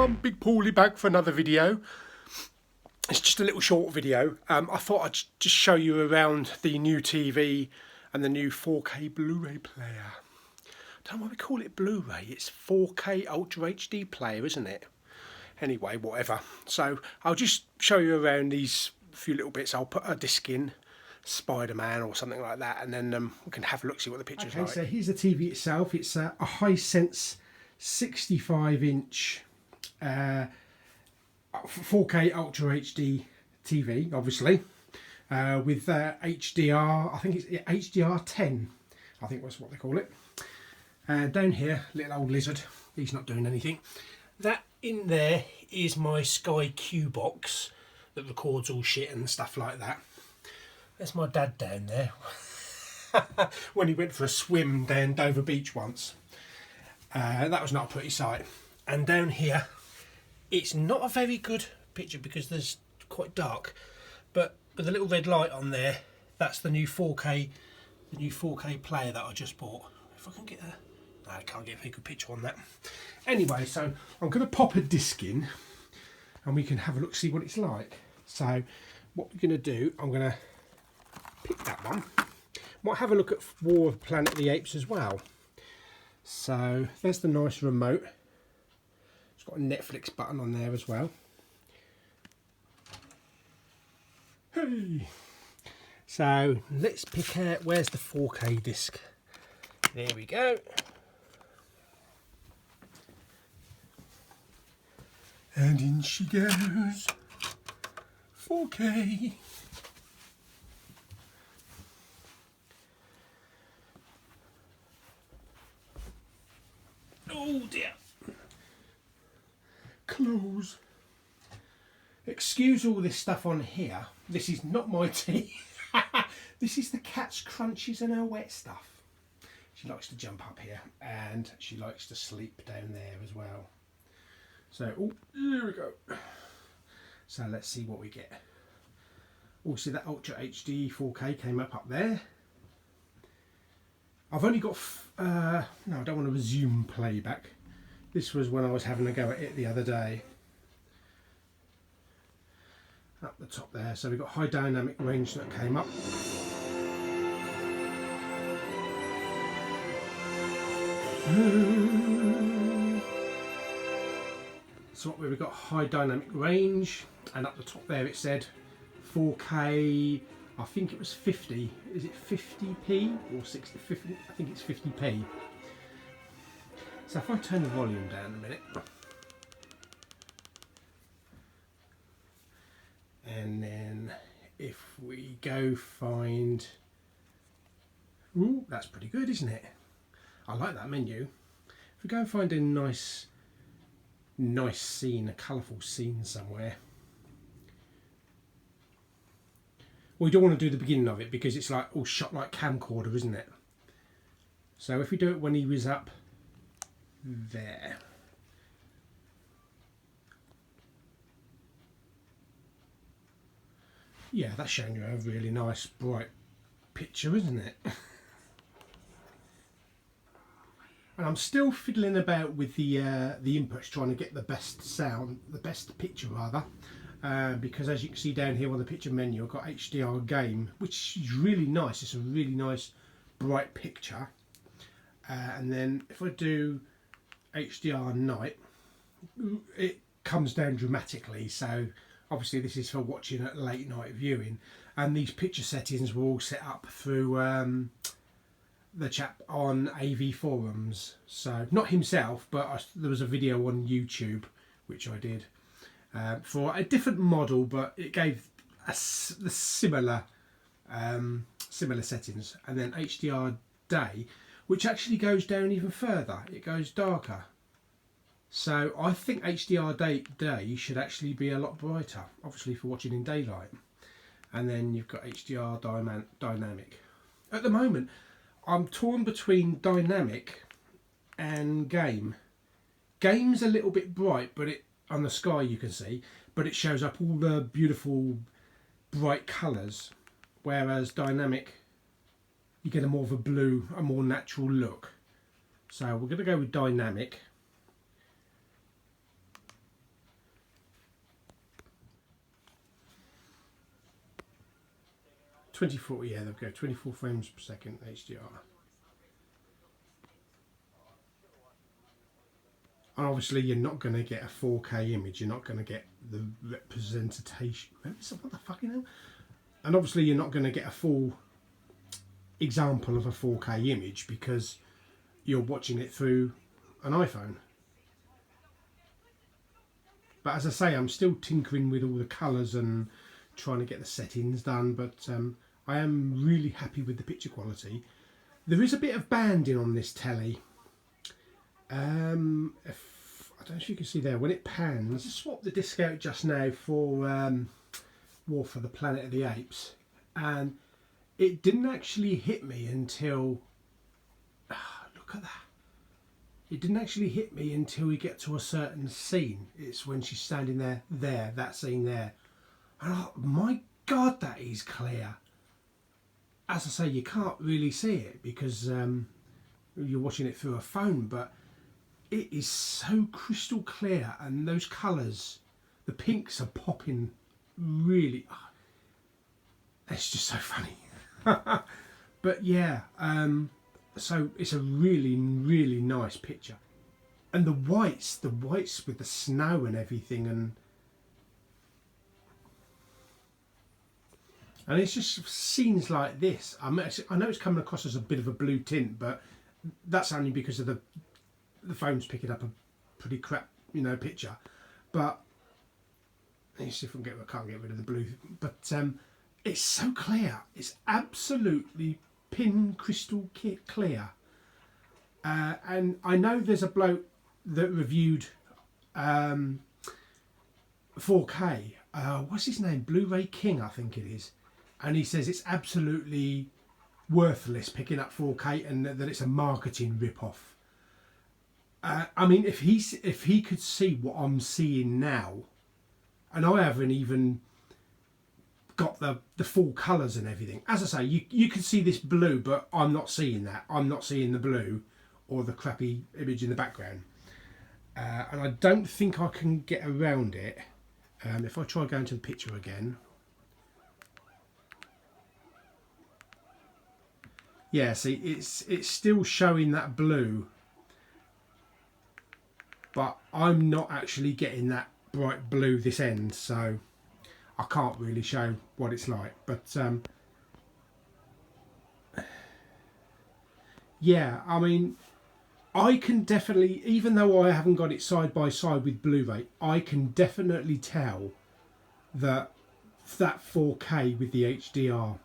everyone, Big Pauly back for another video. It's just a little short video. I thought I'd just show you around the new TV and the new 4K Blu-ray player. I don't know why we call it Blu-ray, it's 4K Ultra HD player, isn't it? Anyway, whatever. So I'll just show you around these few little bits. I'll put a disc in, Spider-Man or something like that, and then we can have a look, see what the picture's like. So here's the TV itself. It's a Hisense 65-inch 4K Ultra HD TV, obviously, with HDR, I think it's HDR 10, I think that's what they call it. Down here, little old lizard, he's not doing anything. That in there is my Sky Q box that records all shit and stuff like that. There's my dad down there when he went for a swim down Dover Beach once. That was not a pretty sight. And down here, it's not a very good picture because there's quite dark, but with a little red light on there, that's the new 4K player that I just bought. If I can get a, no, I can't get a very good picture on that. Anyway, so I'm going to pop a disc in, and we can have a look, see what it's like. So what we're going to do, I'm going to pick that one. Might have a look at War of Planet of the Apes as well. So there's the nice remote. It's got a Netflix button on there as well. Hey! So let's pick out, where's the 4K disc? There we go. And in she goes. 4K. Oh dear. Close. Excuse all this stuff on here. This is not my tea. This is the cat's crunches and her wet stuff. She likes to jump up here and she likes to sleep down there as well. So, oh, here we go. So let's see what we get. Oh, see that Ultra HD 4K came up there. I've only got, no, I don't want to resume playback. This was when I was having a go at it the other day. Up the top there, so we've got high dynamic range that came up. So what we've got, high dynamic range, and up the top there it said 4K, I think it was 50, is it 50p or 60, 50, I think it's 50p. So if I turn the volume down a minute, and then if we go find, ooh, that's pretty good, isn't it? I like that menu. If we go and find a nice scene, a colourful scene somewhere. We don't want to do the beginning of it because it's like all shot like camcorder, isn't it? So if we do it when he was up there. Yeah, that's showing you a really nice bright picture, isn't it? And I'm still fiddling about with the inputs, trying to get the best sound, the best picture rather, because as you can see down here on the picture menu, I've got HDR game, which is really nice. It's a really nice bright picture. And then if I do HDR night, it comes down dramatically. So obviously this is for watching at late night viewing, and these picture settings were all set up through the chap on AV forums. So not himself, but there was a video on YouTube which I did for a different model, but it gave the similar settings. And then HDR day, which actually goes down even further, it goes darker. So I think HDR day should actually be a lot brighter, obviously for watching in daylight. And then you've got HDR dynamic. At the moment I'm torn between dynamic and game. Game's a little bit bright, but it on the sky you can see, but it shows up all the beautiful bright colours, whereas dynamic you get a more of a blue, a more natural look. So we're going to go with dynamic. 24, yeah, there we go, 24 frames per second HDR. And obviously you're not going to get a 4K image, you're not going to get the representation, what the fucking hell? And obviously you're not going to get a full example of a 4K image because you're watching it through an iPhone. But as I say, I'm still tinkering with all the colours and trying to get the settings done, but I am really happy with the picture quality. There is a bit of banding on this telly. I don't know if you can see there, when it pans, I swapped the disc out just now for War for the Planet of the Apes, and it didn't actually hit me until, look at that. It didn't actually hit me until we get to a certain scene. It's when she's standing there, that scene there. And oh my God, that is clear. As I say, you can't really see it because you're watching it through a phone, but it is so crystal clear, and those colours, the pinks are popping really. Oh, it's just so funny. But yeah, so it's a really, really nice picture. And the whites with the snow and everything, and it's just scenes like this. I know it's coming across as a bit of a blue tint, but that's only because of the phone's picking up a pretty crap, picture. But let's see if I can't get rid of the blue. But it's so clear. It's absolutely pin crystal clear. And I know there's a bloke that reviewed 4K. What's his name? Blu-ray King, I think it is. And he says it's absolutely worthless picking up 4K and that it's a marketing rip-off. I mean, if he could see what I'm seeing now, and I haven't even got the full colours and everything. As I say, you can see this blue, but I'm not seeing that. I'm not seeing the blue or the crappy image in the background. And I don't think I can get around it. If I try going to the picture again. Yeah, see, it's still showing that blue, but I'm not actually getting that bright blue this end, so I can't really show what it's like. But yeah, I mean, I can definitely, even though I haven't got it side by side with Blu-ray, I can definitely tell that 4K with the HDR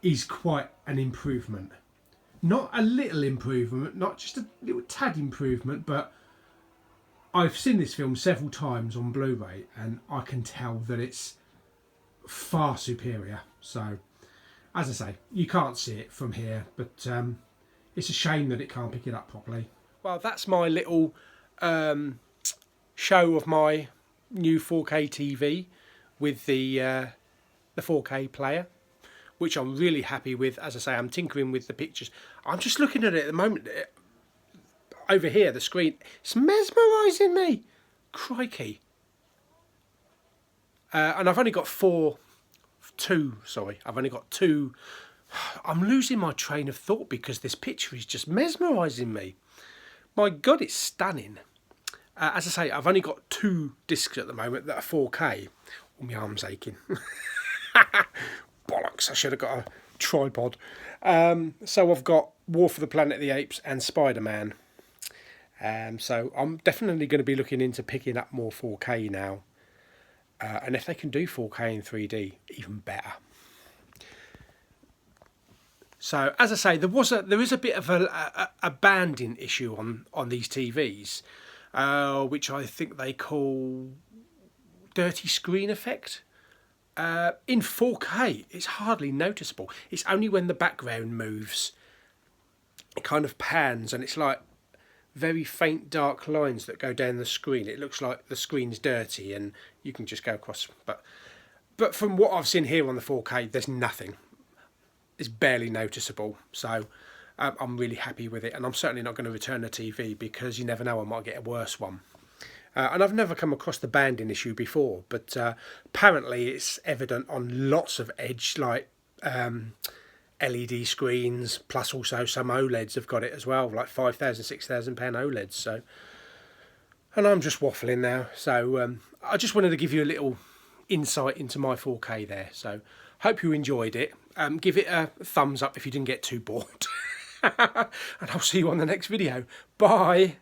is quite an improvement. Not a little improvement, not just a little tad improvement, but I've seen this film several times on Blu-ray and I can tell that it's far superior. So, as I say, you can't see it from here, but it's a shame that it can't pick it up properly. Well, that's my little show of my new 4K TV with the 4K player, which I'm really happy with. As I say, I'm tinkering with the pictures. I'm just looking at it at the moment. Over here, the screen, it's mesmerising me. Crikey. And I've only got I've only got two. I'm losing my train of thought because this picture is just mesmerising me. My God, it's stunning. As I say, I've only got 2 discs at the moment that are 4K. Oh, my arm's aching. Bollocks, I should have got a tripod. So I've got War for the Planet of the Apes and Spider-Man. So I'm definitely going to be looking into picking up more 4K now. And if they can do 4K in 3D, even better. So, as I say, there is a bit of a banding issue on these TVs, which I think they call dirty screen effect. In 4K, it's hardly noticeable. It's only when the background moves, it kind of pans, and it's like very faint dark lines that go down the screen. It looks like the screen's dirty, and you can just go across. But from what I've seen here on the 4K, there's nothing. It's barely noticeable, so I'm really happy with it, and I'm certainly not going to return the TV because you never know, I might get a worse one. And I've never come across the banding issue before, but apparently it's evident on lots of Edge, like LED screens, plus also some OLEDs have got it as well, like £5,000, £6,000 OLEDs. So, and I'm just waffling now. So I just wanted to give you a little insight into my 4K there. So hope you enjoyed it. Give it a thumbs up if you didn't get too bored. And I'll see you on the next video. Bye.